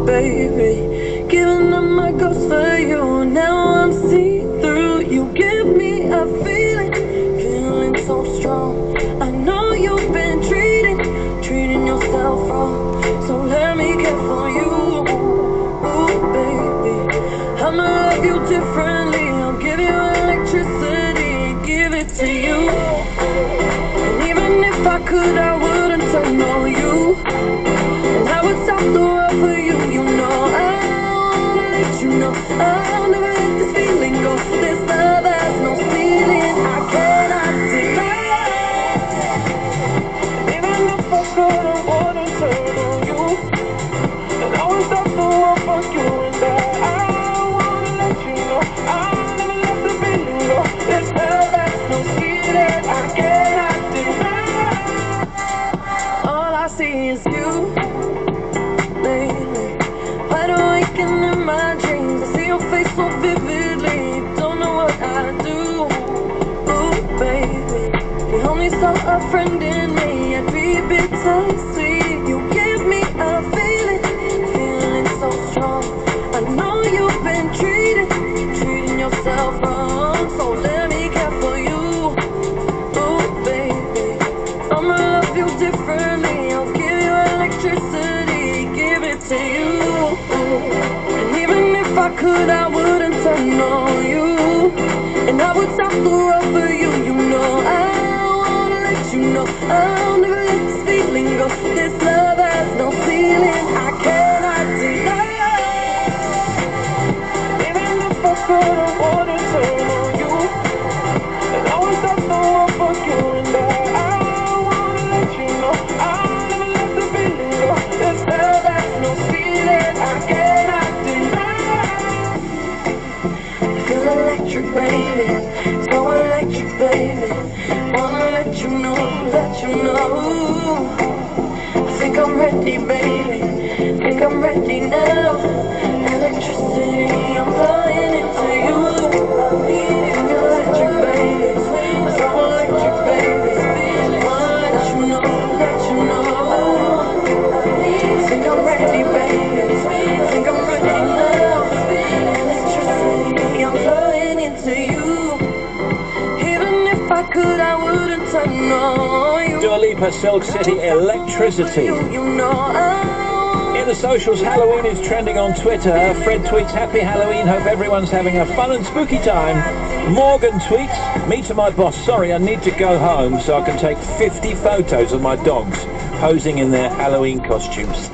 baby, giving up my ghost for you. Now I'm see-through. You give me a feeling so strong. I know you've been treating yourself wrong, so let me care for you. Ooh, baby, I'ma love you differently. I'll give you electricity, give it to you. And even if I could, I wouldn't turn on you. And I would stop the world for you. You know I wanna let you know I'll never let this feeling go. This love has no ceiling, I cannot deny. Even if I could, I wouldn't turn on you. And I would stop the world for you. And I wanna let you know I'll never let the feeling go. This love has no ceiling, I cannot deny. All I see is you lately. Wide awake and in my dreams, I see your face so vividly. Don't know what I do. Ooh, baby, you only saw a friend in me. I'd be bittersweet. You give me a feeling so strong. I know you've been treating yourself wrong, so let me care for you. Ooh, baby, I'ma love you differently. I'll give you electricity, give it to you. And even if I could, I wouldn't turn on you. And I would stop the world for you. You know I wanna let you know I'll never let this feeling go. This love has no ceiling, I cannot deny. Even if I could, I wouldn't turn on you. And I would stop the world for you. And I wanna let you know I'll never let the feeling go. This love has no ceiling, I cannot deny. Feel electric, baby, so electric, baby. Wanna let you know. I think I'm ready, baby, think I'm ready now. Electricity, I'm flying into you. Feel electric, baby, so electric, baby. Wanna let you know. I think I'm ready, baby, think I'm ready now. Electricity, I'm flying into you. Even if I could, I wouldn't turn on you. Dua Lipa, Silk City, Electricity. You know In the socials, Halloween is trending on Twitter. Fred tweets, "Happy Halloween, hope everyone's having a fun and spooky time." Morgan tweets, "Me to my boss, sorry, I need to go home so I can take 50 photos of my dogs posing in their Halloween costumes."